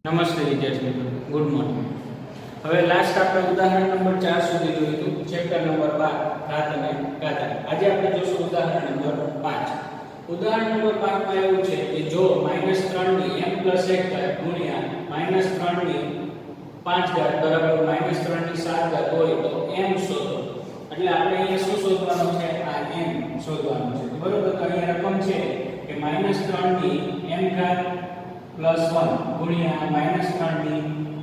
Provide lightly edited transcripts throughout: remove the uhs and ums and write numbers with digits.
નમસ્તે વિદ્યાર્થી મિત્રો, ગુડ મોર્નિંગ. હવે લાસ્ટ આપણે ઉદાહરણ નંબર 4 સુધી જોયું હતું, ચેપ્ટર નંબર 12 ઘાત અને ઘાતાંક. આજે આપણે જોશું ઉદાહરણ નંબર 5. ઉદાહરણ નંબર 5 માં એવું છે કે જો -3 ની m + 1 ઘાત ગુણ્યા -3 ની 5 ઘાત બરાબર -3 ની 7 ઘાત હોય તો m શોધો. એટલે આપણે અહીંયા શું શોધવાનું છે? આ m શોધવાનું છે. બરોબર, તો અહીંયા રકમ છે કે -3 ની m ઘાત +1 ગુણ્યા -3 ની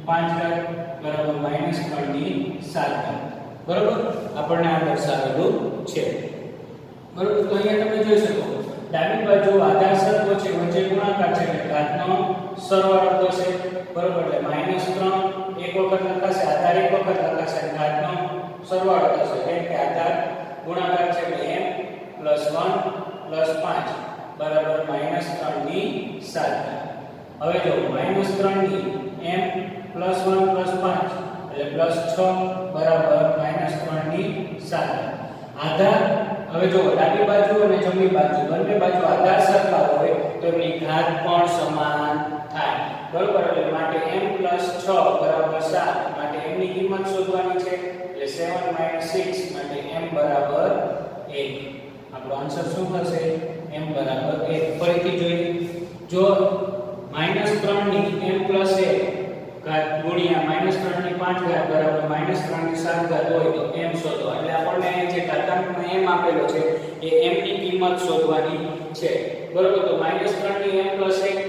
5 ઘાત બરાબર -3 ની 7 ઘાત. બરોબર, આપણને આ દર્શાવેલું છે. બરોબર, તો અહીંયા તમે જોઈ શકો ડાબી બાજુ આધાર સરખો છે, વચ્ચે ગુણાકાર છે એટલે ઘાતનો સરવાળો થશે. બરોબર, એટલે -3 એક વખત લખાશે, આધાર એક વખત લખાશે, ઘાતનો સરવાળો થશે. એટલે કે આધાર ગુણાકાર છે એટલે m +1 + 5 બરાબર -3 ની 7 ઘાત. હવે જો -3 ની m +1 + 5 એટલે +6 બરાબર -3 ની 7. આધાર હવે જો ડાબી બાજુ અને જમણી બાજુ બંને બાજુ આધાર સરખા હોય તો એની ઘાત પણ સમાન થાય. બરોબર, એટલે માટે m + 6 બરાબર 7 માટે m ની કિંમત શોધવાની છે. એટલે 7 - 6 માટે m બરાબર 1. આપણો આન્સર શું થશે? m બરાબર 1. ફરીથી જોઈએ, જો -3 ની m + 1 ઘાત ગુણ્યા -3 ની 5 ઘાત બરાબર -3 ની 7 ઘાત હોય તો m શોધો. એટલે આપણને જે ઘાતાંકમાં m આપેલો છે એ m ની કિંમત શોધવાની છે. બરોબર, તો -3 ની m + 1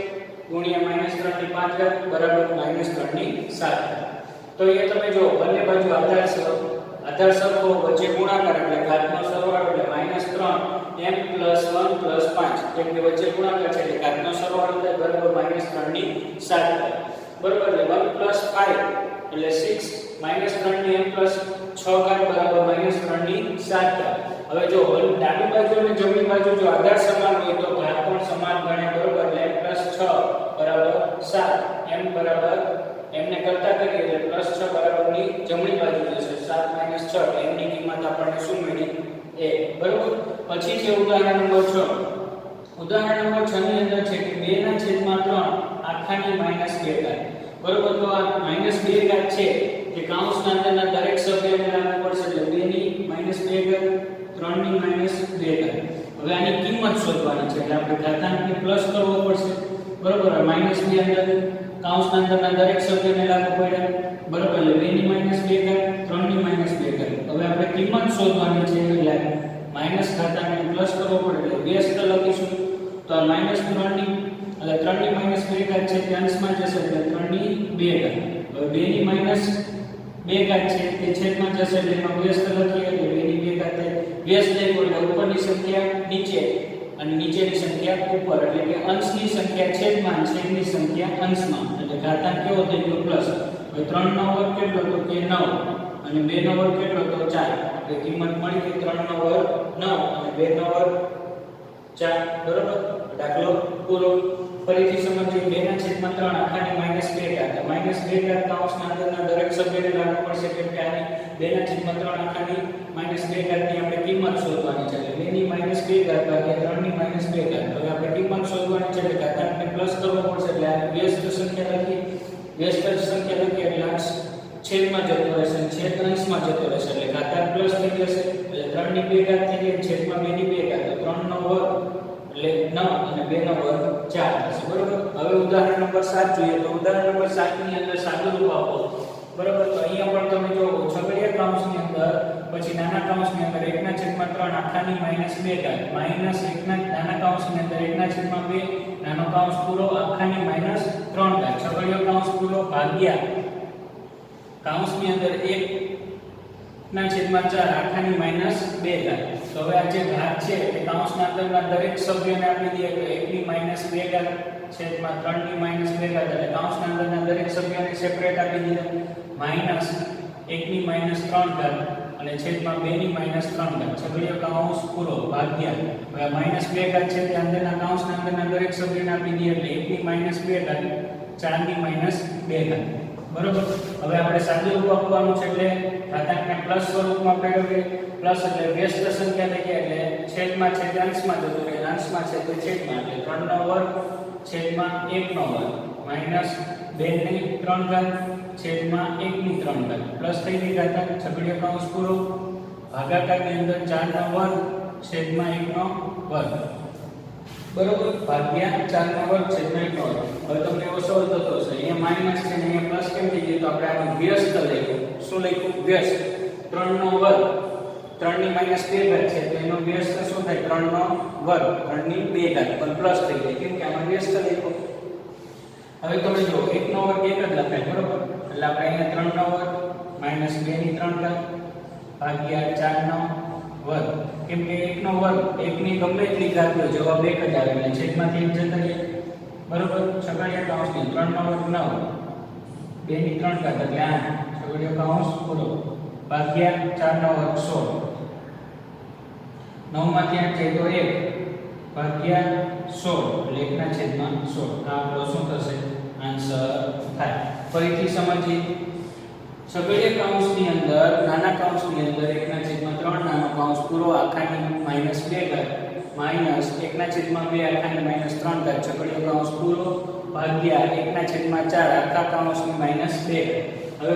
ગુણ્યા -3 ની 5 ઘાત બરાબર -3 ની 7 ઘાત. તો એ તમે જો બંને બાજુ આધાર સરખો, વચ્ચે ગુણાકાર એટલે ઘાતનો સરવાળો એટલે -3 m +1 + 5 કેમ કે વચ્ચે ગુણાકાર છે એટલે ઘાતનો સરવાળો થાય બરાબર -3 ની 7 ઘાત. બરોબર, એટલે 1 + 5 એટલે 6 -3 ની m + 6 ઘાત બરાબર -3 ની 7 ઘાત. હવે જો ડાબી બાજુ અને જમણી બાજુ જો આધાર સમાન હોય તો ઘાત પણ સમાન ગણે. બરોબર, એટલે m + 6 બરાબર 7 m બરાબર m ને કરતા કરીએ એટલે +6 બરાબર ની જમણી બાજુ જશે 7 - 6 m ની કિંમત આપણને શું મળી? 1. બરોબર, પછી છે ઉદાહરણ નંબર 6. ઉદાહરણ નંબર 6 ની અંદર છે કે 2/3 આખાની -2 ઘાત. બરોબર, તો આ -2 ઘાત છે કે કૌંસના અંદરના દરેક સભ્યને લાગુ પડશે એટલે 2 ની -2 ઘાત 3 ની -2 ઘાત. હવે આની કિંમત શોધવાની છે એટલે આપણે ઘાતાંકને પ્લસ કરવો પડશે. બરોબર, -2 અંદર કૌંસના અંદરના દરેક સભ્યને લાગુ પડ્યા. બરોબર, એટલે 2 ની -2 ઘાત 3 ની -2 ઘાત. હવે આપણે કિંમત શોધવાની છે એટલે માઈનસ ઘાતાંકને પ્લસ કરવો પડે એટલે વ્યસ્ત લખીશું. તો આ -3 ની એટલે 3 ની -2 ઘાત છે તે અંશમાં જશે એટલે 3 ની 2 ઘાત. હવે 2 ની -2 ઘાત છે તે છેદમાં જશે એટલે એમાં વ્યસ્ત લખીએ એટલે 2 ની 2 ઘાત થાય. વ્યસ્ત લખ્યું એટલે ઉપરની સંખ્યા નીચે અને નીચેની સંખ્યા ઉપર એટલે કે અંશની સંખ્યા છેદમાં, છેદની સંખ્યા અંશમાં. એટલે ઘાતાંક કેવો થઈ ગયો? પ્લસ. હવે 3 નો વર્ગ કેટલો? તો કે 9 અને 2 નો વર્ગ કેટલો? તો 4. એટલે કિંમત મળી કે 3 નો વર્ગ 9 અને 2 નો વર્ગ 4. બરોબર, દાખલો પૂરો. ફરીથી સમજીએ 2/3 આખાની -2 ઘાત. -2 ઘાત કૌંસના અંદરના દરેક સભ્યને લાગુ પડશે કેમ કે આની 2/3 આખાની -2 ઘાતની આપણે કિંમત શોધવાની છે. એટલે 2 ની -2 ઘાત ભાગ્યા 3 ની -2 ઘાત. હવે આપણે કિંમત શોધવાની છે એટલે ઘાતાંકને પ્લસ કરવો પડશે એટલે આ વ્યસ્ત સંખ્યા લખી. વ્યસ્ત સંખ્યા લખી એટલે અંશ છેદમાં જતો રહેશે અને છેદ અંશમાં જતો રહેશે એટલે ઘાતાંક પ્લસ થઈ જશે. એટલે 3 ની 2 ઘાત થઈ ગઈ, છેદમાં 2 ની 2 ઘાત. તો 3 નો વર્ગ એટલે 9 અને 2 નો વર્ગ 4 થશે. બરોબર, હવે ઉદાહરણ નંબર 7 જોઈએ. તો ઉદાહરણ નંબર 7 ની અંદર સાદું રૂપ આપો. બરોબર, તો અહીંયા પણ તમે જો છગડીયા કૌંસની અંદર પછી નાના કૌંસની અંદર 1/3 આખાની -2 ઘાત -1 નાના કૌંસની અંદર 1/2 નાનો કૌંસ પૂરો આખાની -3 ઘાત. છગડીયો કૌંસ પૂરો ભાગ્યા કૌંસની અંદર 1/4 આખાની -2 ઘાત. તો હવે આ જે ઘાત છે એ કૌંસના અંદરના દરેક સભ્યને આપી દઈએ તો 1 ની -2 ઘાત છેદમાં 3 ની -2 ઘાત. એટલે કૌંસના અંદરના દરેક સભ્યને સેપરેટ આપી દીધા. -1 ની -3 ઘાત અને છેદમાં 2 ની -3 ઘાત. છગડીયો કૌંસ પૂરો ભાગ્યા હવે -2 ઘાત છે તે અંદરના કૌંસના અંદરના દરેક સભ્યને આપી દઈએ એટલે 1 ની -2 ઘાત 4 ની -2 ઘાત. બરોબર, હવે આપણે સાદું રૂપ આપવાનું છે એટલે ઘાતાંકને પ્લસ સ્વરૂપમાં ફેરવીએ. પ્લસ એટલે વ્યસ્ત સંખ્યા લઈએ એટલે છેદમાં અંશમાં જતું રહે, અંશમાં છે તો છેદમાં એટલે 3 નો વર્ગ છેદમાં 1 નો વર્ગ માઈનસ 2 ની 3 ઘાત છેદમાં 1 ની 3 ઘાત પ્લસ થઈ ગઈ ઘાતાંક છગડીયો કૌંસ પૂરો ભાગાકારની અંદર 4 નો વર્ગ છેદમાં 1 નો વર્ગ બરોબર ભાગ્યા 4 નો વર્ગ છેદમાં 1 નો વર્ગ. હવે તમને એવો સવાલ થતો હશે અહીંયા માઈનસ છે ને અહીંયા પ્લસ કેમ થઈ ગયું? તો આપણે આનો વ્યસ્ત લખ્યું. શું લખ્યું? વ્યસ્ત 3 નો વર્ગ 3 ની માઈનસ 2 ઘાત છે તો એનો વ્યસ્ત શું થાય? 3 નો વર્ગ 3 ની 2 ઘાત પણ પ્લસ થઈ જાય કેમ કે આમાં વ્યસ્ત લખ્યું. હવે તમે જો 1 નો વર્ગ 1 જ લખાય બરોબર એટલે આપણે અહીંયા 3 નો વર્ગ માઈનસ 2 ની 3 ઘાત ભાગ્યા 4 નો વર્ગ કેમ કે 1 નો વર્ગ 1 ની ગમે એટલી ઘાત હોય જવાબ 1 જ આવે એટલે છેદમાંથી 1 જતા રહે બરોબર. છગડીયો કૌંસની 3 નો વર્ગ 9 2 ની 3 ઘાત એટલે 8 છગડીયો કૌંસ પૂરો ભાગ્યા 4 નો વર્ગ 16 9 માંથી 8 જાય તો 1 ભાગ્યા 16 એટલે 1 ના છેદમાં 16 આ આપણો શું થશે? આન્સર થાય. ફરીથી સમજીએ છગડીય કૌંસની અંદર નાના કૌંસની અંદર 1/3 નાનો કૌંસ પૂરો આખાની -2 ઘાત માઈનસ 1/2 આખાની -3 ઘાત છગડીય કૌંસ પૂરો ભાગ્યા 1/4 આખા કૌંસની -2 હવે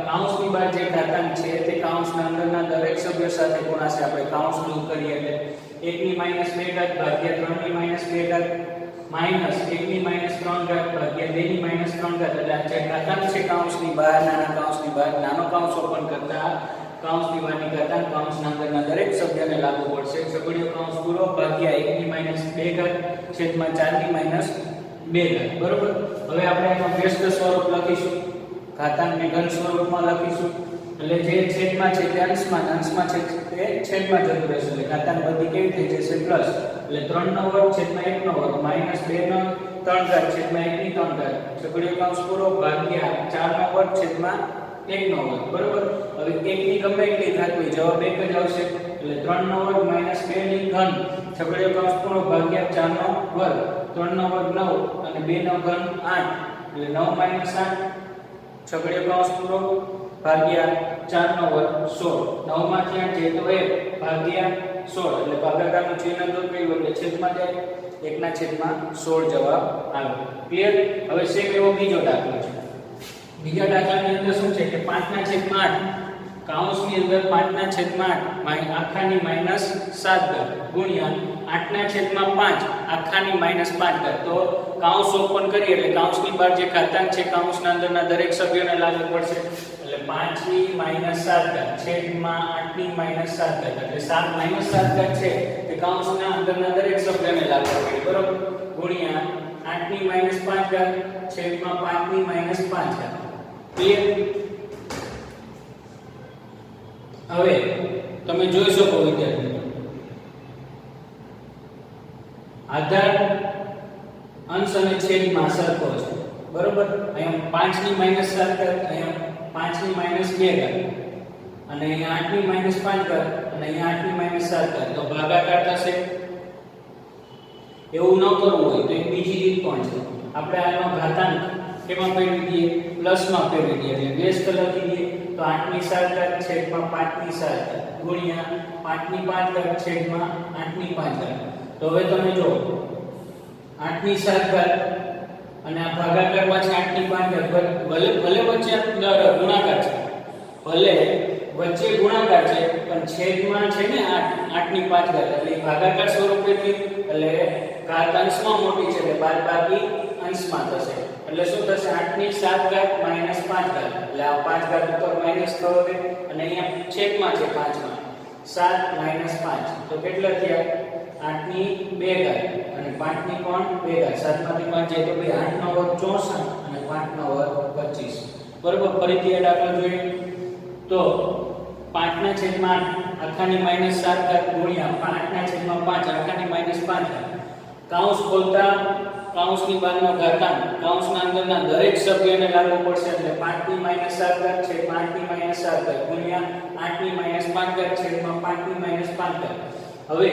કૌંસની બહાર જે ઘાતાંક છે તે કૌંસના અંદરના દરેક સભ્ય સાથે ગુણાશે. આપણે કૌંસ દૂર કરીએ એટલે 1 ની -2 ઘાત ભાગ્યા 3 ની -2 ઘાત માઈનસ 1 ની -3 ઘાત ભાગ્યા 2 ની -3 ઘાત એટલે આ જે ઘાતાંક છે કૌંસની બહાર નાના કૌંસની બહાર નાનો કૌંસ ઓપન કરતા કૌંસની બહારની ઘાતાંક કૌંસના અંદરના દરેક સભ્યને લાગુ પડશે. છગડીયો કૌંસ પૂરો ભાગ્યા 1 ની -2 ઘાત છેદમાં 4 ની -2 ઘાત બરોબર. હવે આપણે એનો વ્યસ્ત સ્વરૂપ લખીશું ઘાતાંકને ઘન સ્વરૂપમાં લખીશું એટલે જે છેદમાં છે તે અંશમાં છે તે છેદમાં જતું રહેશે એટલે ઘાતાંક બધી કેવી થઈ જશે? પ્લસ એટલે 3 નો વર્ગ છેદમાં 1 નો વર્ગ માઈનસ 2 નો 3 ઘાત છેદમાં 1 ની 3 ઘાત છગડીયો કૌંસ પૂરો ભાગ્યા 4 નો વર્ગ છેદમાં 1 નો વર્ગ બરોબર. હવે 1 ની ગમે એટલી ઘાત હોય જવાબ 1 જ આવશે એટલે 3 નો વર્ગ માઈનસ 2 ની ઘન છગડીયો કૌંસ પૂરો ભાગ્યા 4 નો વર્ગ 3 નો વર્ગ 9 અને 2 નો ઘન 8 એટલે 9 - 8 છગડીયો કૌંસ પૂરો ભાગ્યા 4 નો વર્ગ 16 9 માંથી 8 જાય તો 1 ભાગ્યા 16 એટલે ભાગાકારનું ચિહ્ન દૂર કર્યું એટલે છેદમાં જાય 1/16 જવાબ આવે. ક્લિયર? હવે સેમ એવો બીજો દાખલો છે. બીજા દાખલાની અંદર શું છે કે 5/8 કૌંસની અંદર 5/8 આખાની -7 ઘાત ગુણ્યા 8/5 આખાની -5 ઘાત તો કૌંસ ઓપન કરીએ એટલે કૌંસની બહાર જે ઘાતાંક છે કૌંસના અંદરના દરેક સભ્યોને લાગુ પડશે એટલે 5 ની -7 ઘાત છેદમાં 8 ની -7 ઘાત એટલે 7 -7 ઘાત છે તે કૌંસના અંદરના દરેક સભ્યને લાગુ પડે બરોબર ગુણ્યા 8 ની -5 ઘાત છેદમાં 5 ની -5 ઘાત. ક્લિયર? હવે તમે જોઈ શકો વિદ્યાર્થીઓ આધાર અંશ અને છેદમાં સરખો છે બરોબર. અહીંયા 5 ની -7 ઘાત અહીંયા 5 ની -2 ઘાત અને અહીંયા 8 ની -5 ઘાત અને અહીંયા 8 ની -7 ઘાત તો ભાગાકાર થશે. એવું ન કરવું હોય તો એક બીજી રીત પણ છે. આપણે આનો ઘાતાંક કેમાં ફેરવી દઈએ? પ્લસમાં ફેરવી દઈએ એટલે વ્યસ્ત લખી દઈએ તો 8 ની 7 ઘાત છેદમાં 5 ની 7 ઘાત ગુણ્યા 5 ની 5 ઘાત છેદમાં 8 ની 5 ઘાત. તો હવે તમે જો 8 ની 7 ઘાત અને આ ભાગાકારમાં છે 8 ની 5 ઘાત ભલે વચ્ચે ગુણાકાર છે ભલે વચ્ચે ગુણાકાર છે પણ છેદમાં છે ને 8 ની 5 ઘાત એટલે ભાગાકાર સ્વરૂપેથી એટલે ઘાત અંશમાં મોટી છે એટલે બાદબાકી અંશમાં થશે એટલે શું થશે 8 ની 7 ઘાત -5 ઘાત એટલે આ 5 ઘાત ઉપર માઈનસ થશે અને અહીંયા છેદમાં છે 5 માં 7 - 5 તો કેટલા થયા 8 ની 2 ઘાત અને 5 ની પણ 2 ઘાત 7 માંથી 5 જાય તો ભાઈ 8 નો વર્ગ 64 અને 5 નો વર્ગ 25 બરોબર. ફરીથી આ દાખલો જોઈએ તો 5 ના છેદમાં 8 આખાની -7 ઘાત ગુણ્યા 5 ના છેદમાં 5 આખાની -5 ઘાત કૌંસ ખોલતા કૌંસની બહારનો ઘાતાંક કૌંસના અંદરના દરેક સભ્યને લાગુ પડશે એટલે 5 ની -7 ઘાત છે 5 ની -7 ઘાત ગુણ્યા 8 ની -5 ઘાત છેદમાં 5 ની -5 ઘાત. હવે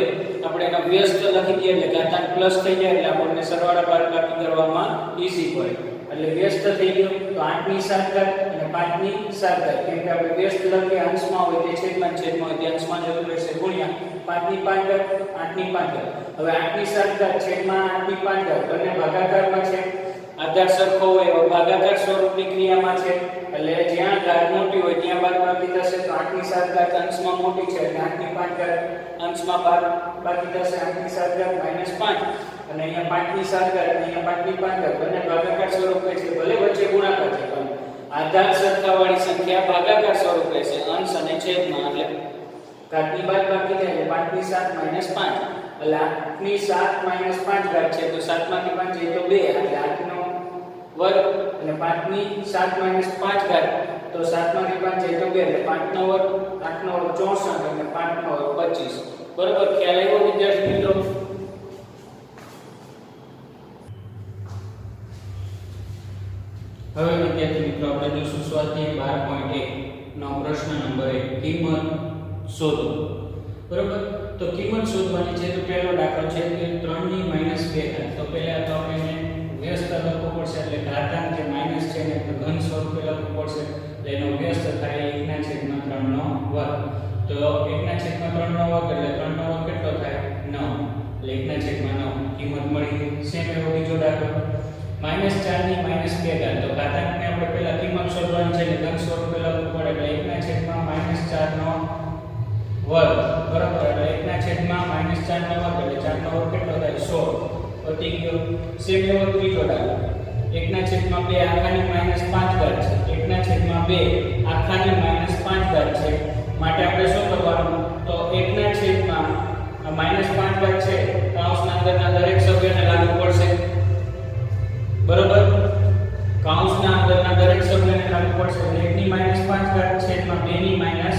આપણે એનો વ્યસ્ત લખી દઈએ એટલે ઘાતાંક પ્લસ થઈ જાય એટલે આપણને સરવાળા બાદબાકી કરવામાં ઈઝી પડે એટલે વ્યસ્ત થઈ ગયો તો 8 ની 7 ઘાત અને 5 ની 7 ઘાત કેમ કે આપણે વ્યસ્ત લખીએ અંશમાં હોય તે છેદમાં હોય તે અંશમાં જતું રહેશે ગુણ્યા 5 ની 5 ઘાત 8 ની 5 ઘાત. હવે 8 ની 7 ઘાત છેદમાં 8 ની 5 ઘાત બંને ભાગાકારમાં છે આધાર સરખો હોય એવા ભાગાકાર સ્વરૂપની ક્રિયામાં છે એટલે જ્યાં ઘાત મોટી હોય ત્યાં બાદબાકી થશે તો 8 ની 7 ઘાત અંશમાં મોટી છે એટલે 8 ની 5 ઘાત અંશમાં બાદબાકી થશે 8 ની 7 ઘાત -5 અને અહીંયા 5 ની 7 ઘાત અને અહીંયા 5 ની 5 ઘાત બંને ભાગાકાર સ્વરૂપે છે ભલે વચ્ચે ગુણાકાર છે પણ આધાર સરખાવાળી સંખ્યા ભાગાકાર સ્વરૂપે છે અંશ અને છેદમાં એટલે ઘાતની બાદબાકી થાય એટલે 5 ની 7 -5 એટલે 8 ની 7 -5 ઘાત છે તો 7 માંથી 5 જાય તો 2 એટલે 8 નો વર્ગ અને 5 ની 7 -5 ઘાત તો 7 માંથી 5 જાય તો 2 એટલે 5 નો વર્ગ 8 નો વર્ગ 64 અને 5 નો વર્ગ 25 બરોબર ખ્યાલ આવ્યો વિદ્યાર્થી મિત્રો હવે વિદ્યાર્થી મિત્રો આપણે જોશું સ્વાધ્યાય 12.1 નો પ્રશ્ન નંબર 1 કિંમત શોધો બરોબર તો કિંમત શોધવાની છે તો પહેલો દાખલો છે કે 3 ની -2 ઘાત તો પહેલા તો આપણે વ્યસ્ત લખવું પડશે એટલે ઘાતાંક જે માઈનસ છે ને તો ઘન સ્વરૂપે લખવું પડશે એટલે એનો વ્યસ્ત થાય 1/3 નો વર્ગ તો 1/3 નો વર્ગ એટલે 3 નો વર્ગ કેટલો થાય 9 એટલે 1/9 કિંમત મળી સેમ એવો બીજો દાખલો -4 ની -2 ઘાત તો ઘાતાંકને આપણે પહેલા કિંમત શોધવાની છે એટલે ઘન સ્વરૂપે લખવું પડે એટલે 1/4 નો વર્ગ બરાબર એટલે 1/4 નો વર્ગ એટલે 4 નો વર્ગ કેટલો થાય 16 પતી ગયો સેમ એવો ત્રીજો દાખલો 1/2 આખાની -5 ઘાત છે 1/2 આખાની -5 ઘાત છે માટે આપણે શું કરવાનું તો 1/5 ઘાત છે કૌંસના અંદરના દરેક સભ્યને લાગુ પડશે બરોબર કૌંસના અંદરના દરેક સભ્યને લાગુ પડશે એટલે 1 ની -5 ઘાત છેદમાં 2 ની -5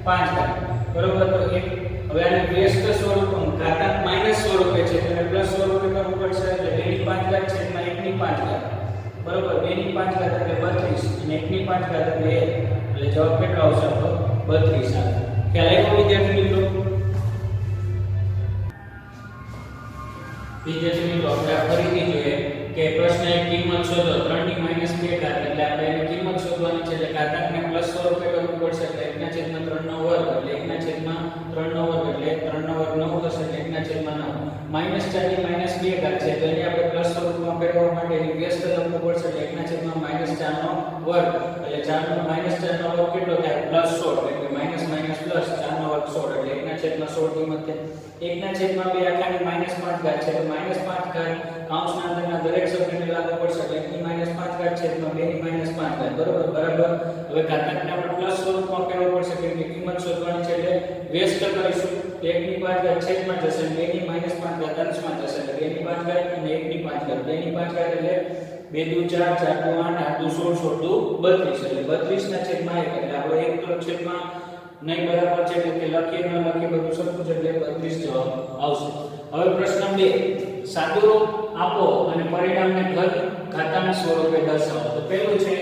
ઘાત બરોબર તો એક હવે આને વ્યસ્ત સ્વરૂપમાં ઘાતાંક માઈનસ સ્વરૂપે છે તો પ્લસ સ્વરૂપે કરવું પડશે એટલે 2 ની 5 ઘાત છેદમાં 1 ની 5 ઘાત બરોબર 2 ની 5 ઘાત એટલે 32 અને 1 ની 5 ઘાત એટલે 1 એટલે જવાબ કેટલો આવશે તો 32 આવે ખ્યાલ આવ્યો વિદ્યાર્થી મિત્રો આપણે ફરીથી જોઈએ કે પ્રશ્ન એક કિંમત શોધો 3 ની -2 ઘાત એટલે આપણે એની કિંમત શોધવાની છે એટલે ઘાતાંકને પ્લસ સ્વરૂપે કરવું પડશે એટલે 1/3 નો વર્ગ એટલે 1/3 નો વર્ગ એટલે 3 નો વર્ગ 9 થશે એટલે 1/9 -4 ની -2 ઘાત છે તો એને આપણે પ્લસ સ્વરૂપમાં ફેરવવા માટે એની વ્યસ્ત લખવું પડશે એટલે 1/4 નો વર્ગ એટલે 4 નો -4 નો વર્ગ કેટલો થાય +16 એટલે માઈનસ પ્લસ 4 નો વર્ગ 16 એટલે 1/16 કિંમત થાય 1/2 આખાની -5 ઘાત છે તો -5 ઘાત કૌંસના અંદરના દરેક સભ્યને લાગુ પડશે એટલે 1 ની -5 ઘાત છેદમાં 2 ની -5 ઘાત બરાબર હવે ઘાતાંકને આપણે પ્લસ સ્વરૂપમાં ફેરવવું પડશે કેમ કે કિંમત શોધવાની છે એટલે વ્યસ્ત કરીશું 1 ની 5 ઘાત છેદમાં જશે 2 ની -5 ઘાત અંશમાં જશે એટલે 2 ની 5 ઘાત અને 1 ની 5 ઘાત 2 ની 5 ઘાત એટલે 2 દુ 4 4 દુ 8 8 દુ 16 16 દુ 32 એટલે 32 ના છેદમાં 1 એટલે આપણે એક તો છેદમાં નહીં બરાબર છે એટલે લખીએ ન લખીએ બધું સરખું છે એટલે 32 જવાબ આવશે હવે પ્રશ્ન 2 સાદુરૂપ આપો અને પરિણામને ઘાતાંક સ્વરૂપે દર્શાવો તો પહેલું છે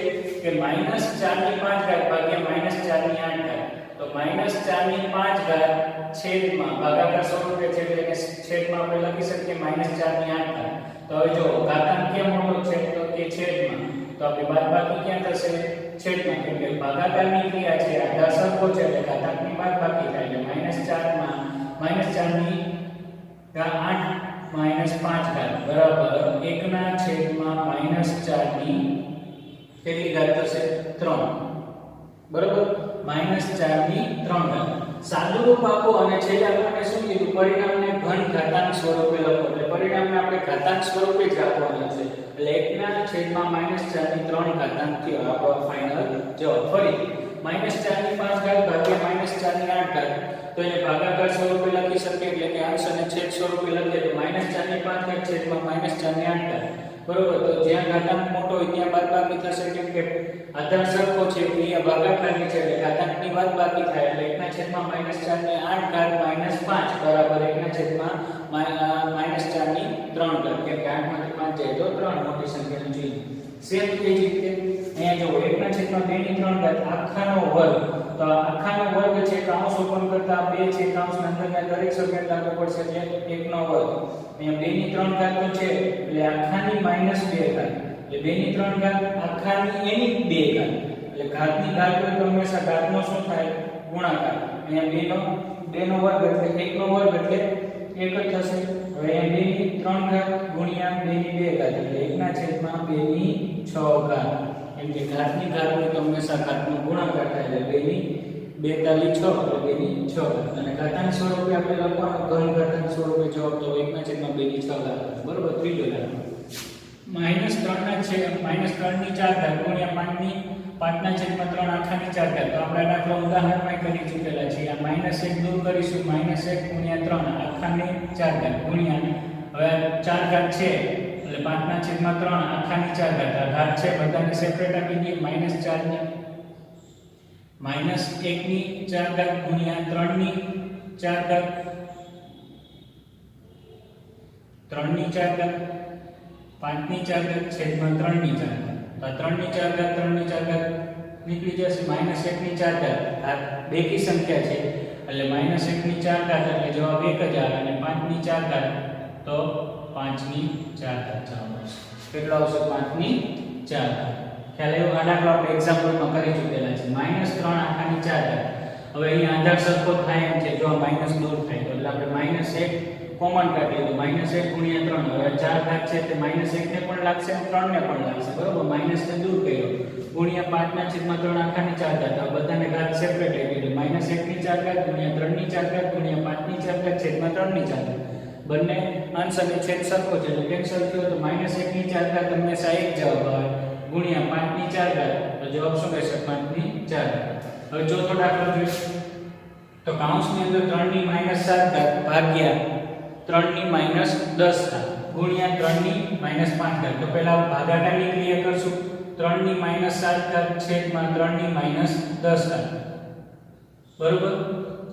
કે -4 ની 5 ઘાત ભાગ્યા -4 ની 8 ઘાત તો -4 ની 5 ઘાત છેદમાં ભાગાકાર સ્વરૂપે છે એટલે કે છેદમાં આપણે લખી શકીએ -4 ની 8 ઘાત તો હવે જો ઘાતાંક કેમ મોટો છે તો કે છેદમાં તો આપણે બાદબાકી ક્યાં થશે છેદમાં કેમ કે ભાગાકારની ક્રિયા છે આધાર સરખો છે એટલે ઘાતાંકની બાદબાકી થાય એટલે -4 માં -4 ની 8 -5 ઘાત બરાબર 1/4 ની કેટલી ઘાત થશે 3 બરાબર -4 ની 3 ઘાત સાદુરૂપ આપો અને છેલ્લે આપણે શું કીધું પરિણામને ઘન ઘાતાંક સ્વરૂપે લખો એટલે પરિણામને આપણે ઘાતાંક સ્વરૂપે જ રાખવાનું છે એટલે 1/4 ની 3 ઘાતાંક થી આપણો ફાઇનલ જવાબ ફરી -4 ની 5 ઘાત ભાગ્યા -4 ની 8 ઘાત તો એને ભાગાકાર સ્વરૂપે લખી શકીએ એટલે કે અંશ અને છેદ સ્વરૂપે લખીએ તો -4 ની 5 ઘાત છેદમાં -4 ની 8 ઘાત બરોબર તો જ્યાં ઘાતાંક મોટો હોય ત્યાં બાદબાકી થશે કેમ કે આધાર સરખો છે ક્રિયા ભાગાકારની છે એટલે ઘાતાંકની બાદબાકી થાય એટલે 1/4 ની 8 ઘાત -5 બરાબર 1/4 ની 3 ઘાત કેમ કે 8 માંથી 5 જાય તો 3 મોટી સંખ્યાનું ચિહ્ન સેમ એ જ રીતે અહીંયા જો 1/2 ની 3 ઘાત આખાનો વર્ગ તો આખાનો વર્ગ છે કૌંસ ઓપન કરતા 2 છે કૌંસના અંદરના દરેક સભ્યને લાગુ પડશે એટલે 1 નો વર્ગ અહીંયા 2 ની 3 ઘાત તો છે એટલે આખાની -2 ઘાત એટલે 2 ની 3 ઘાત આખાની એની 2 ઘાત એટલે ઘાતની ઘાત હોય તો હંમેશા ઘાતનો શું થાય ગુણાકાર અહીંયા 2 નો વર્ગ એટલે 1 નો વર્ગ એટલે 1 જ થશે હવે 2 ની 3 ઘાત ગુણ્યા 2 ની 2 ઘાત એટલે 1/2 ની 6 ઘાત. એમ કે ઘાતની ઘાત હોય તો હંમેશા ઘાતનો ગુણાકાર થાય એટલે 2 ની 2 તાલી 6 એટલે 2 ની 6 ઘાત. અને ઘાતાંક સ્વરૂપે આપણે લખવાનો ઘન ઘાતાંક સ્વરૂપે જવાબ તો 1/2 ની 6 ઘાત. બરોબર. ત્રીજો દાખલો -3 ના છે -3 ની 4 ઘાત ગુણ્યા 5 ની 5/3 આખાની 4 ઘાત. તો આપણે દાખલો ઉદાહરણમાં કરી ચૂકેલા છે. આ -1 દૂર કરીશું. -1 ગુણ્યા 3 આખાની 4 ઘાત ગુણ્યા હવે 4 ઘાત છે એટલે 5/3 આખાની 4 ઘાત. આ ઘાત છે બધાને સેપરેટ આપી દઈએ. -4 ની -1 ની 4 ઘાત ગુણ્યા 3 ની 4 ઘાત 3 ની 4 ઘાત 5 ની 4 ઘાત છેદમાં 3 ની 4 ઘાત. તો 3 ની 4 ઘાત 3 ની 4 ઘાત નીકળી જશે. -1 ની 4 ઘાત આ બેકી સંખ્યા છે એટલે -1 ની 4 ઘાત એટલે જવાબ 1 જ આવે. અને 5 ની 4 ઘાત તો 5 ની 4 ઘાત જવાબ આવશે. કેટલો આવશે? 5 ની 4 ઘાત. ખ્યાલ આવ્યો? આ દાખલો આપણે એક્ઝામ્પલમાં કરી ચૂકેલા છે. -3 આખાની 4 ઘાત. હવે અહીંયા આધાર સરખો થાય એમ છે. જો માઈનસ દૂર થાય તો એટલે આપણે -1 કોમન કાઢી તો -1 ગુણ્યા 3. હવે 4 ઘાત છે તે -1 ને પણ લાગશે અને 3 ને પણ લાગશે. બરોબર. માઈનસ ને દૂર કર્યો ગુણ્યા 5/3 આખાની 4 ઘાત. આ બધાને ઘાત સેપરેટ આવી એટલે -1 ની 4 ઘાત ગુણ્યા 3 ની 4 ઘાત ગુણ્યા 5 ની 4 ઘાત છેદમાં 3 ની 4 ઘાત. બંને અંશ અને છેદ સરખો છે એટલે કેન્સલ થયો તો -1 ની 4 ઘાત હંમેશા એક જવાબ આવે ગુણ્યા 5 ની 4 ઘાત તો જવાબ શું રહેશે? 5 ની 4 ઘાત. હવે ચોથો દાખલો જોઈએ તો કૌંસની અંદર 3 ની -7 ઘાત ભાગ્યા 3 ની -10 ઘાત ગુણ્યા 3 ની -5 ઘાત. તો પહેલા ભાગાકારની ક્રિયા કરશું. 3 ની -7 ઘાત છેદમાં 3 ની -10 ઘાત બરોબર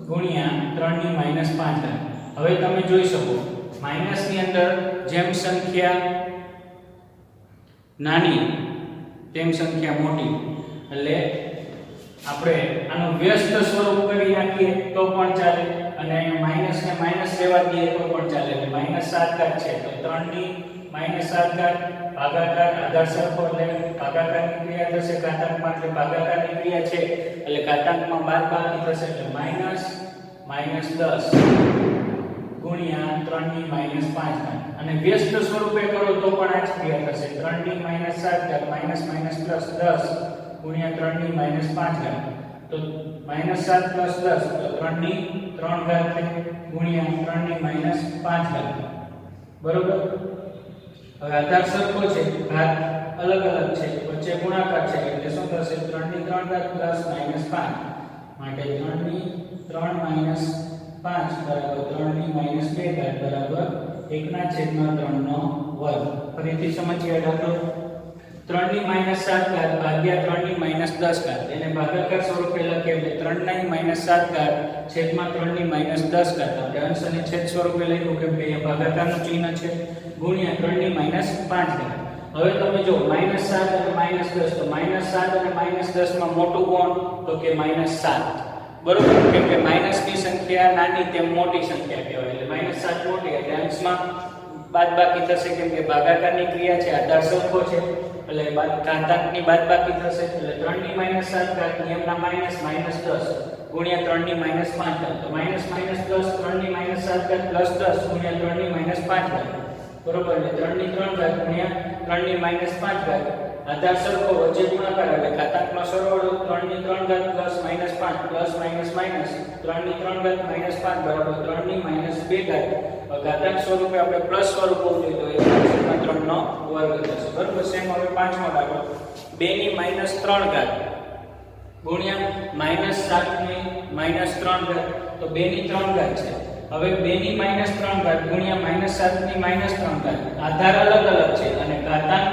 ગુણ્યા 3 ની -5 ઘાત. હવે તમે જોઈ શકો માઈનસ ની અંદર જેમ સંખ્યા નાની તેમ સંખ્યા મોટી એટલે આપણે આનું વ્યસ્ત સ્વરૂપ કરી નાખીએ તો પણ ચાલે અને માઈનસ ને માઈનસ લેવા દઈએ તો પણ ચાલે. એટલે -7 ઘાત છે તો 3 ની -7 ઘાત ભાગાકાર આધાર સરખો એટલે ભાગાકારની ક્રિયા થશે. ઘાતાંકમાં એટલે ભાગાકારની ક્રિયા છે એટલે ઘાતાંકમાં બાદબાકી થશે એટલે -10 ગુણ્યા 3 ની -5 ઘાત. અને વ્યસ્ત સ્વરૂપે કરો તો પણ આ જ ક્રિયા થશે. 3 ની -7 ઘાત -+ 10 ગુણ્યા 3 ની -5 ઘાત. તો -7 + 10 તો 3 ની 3 ઘાત ગુણ્યા 3 ની -5 ઘાત. બરોબર. હવે આધાર સરખો છે ઘાત અલગ અલગ છે વચ્ચે ગુણાકાર છે એટલે શું થશે? 3 ની 3 ઘાત +-5 માટે 3 ની 3 - 5 બરાબર 3 ની -2 ઘાત બરાબર 1/3 નો વર્ગ. ફરીથી સમજીએ દાખલો. 3 ની -7 ઘાત ભાગ્યા 3 ની -10 ઘાત. એને ભાગાકાર સ્વરૂપે લખીએ એટલે 3 ની -7 ઘાત છેદમાં 3 ની -10 ઘાત. આપણે અંશ અને છેદ સ્વરૂપે લખ્યું કેમ કે અહીંયા ભાગાકારનું ચિહ્ન છે ગુણ્યા 3 ની -5 ઘાત. હવે તમે જો -7 અને -10 તો -7 અને -10 માં મોટું કોણ? તો કે -7. બરોબર. કેમ કે માઈનસ ની સંખ્યા નાની તેમ મોટી સંખ્યા કહેવાય એટલે -7 મોટી એટલે અંશમાં બાદબાકી થશે કેમ કે ભાગાકારની ક્રિયા છે આધાર સરખો છે એટલે ઘાતાંકની બાદબાકી થશે એટલે 3 ની -7 ઘાત નિયમના -10 ગુણ્યા 3 ની -5 ઘાત. તો -10 3 ની -7 ઘાત +10 ગુણ્યા 3 ની -5 ઘાત. બરોબર. એટલે 3 ની 3 ઘાત ગુણ્યા 3 ની -5 ઘાત. આધાર સરખો વચ્ચે ગુણાકાર એટલે ઘાતાંકમાં સરવાળો 3 ની 3 ઘાત +-5 +-, 3 ની 3 ઘાત -5 બરાબર 3 ની -2 ઘાત. ઘાતાંક સ્વરૂપે આપણે પ્લસ સ્વરૂપ હોવું જોઈએ તો 1/3 નો વર્ગ થશે. બરાબર. સેમ હવે પાંચમો દાખલો 2 ની -3 ઘાત ગુણ્યા -7 ની -3 ઘાત. તો 2 ની 3 ઘાત છે. હવે 2 ની -3 ઘાત ગુણ્યા -7 ની -3 ઘાત. આધાર અલગ અલગ છે અને ઘાતાંક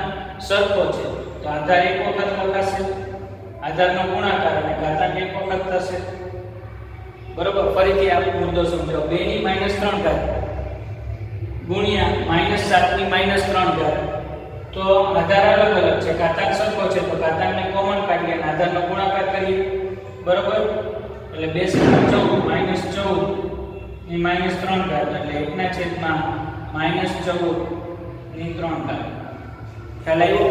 સરખો છે તો આધાર એક વખત લખાશે આધારનો ગુણાકાર અને ઘાતાંક એક વખત થશે. બરોબર. ફરીથી આ મુદ્દો સમજો. 2 ની -3 ઘાત ગુણ્યા -7 ની -3 ઘાત. તો આધાર અલગ અલગ છે ઘાતાંક સરખો છે તો ઘાતાંકને કોમન કાઢીએ અને આધારનો ગુણાકાર કરીએ. બરોબર. એટલે 2 * 14 ની -3 ઘાત એટલે 1/14 ની 3 ઘાત. ખ્યાલ આવ્યો?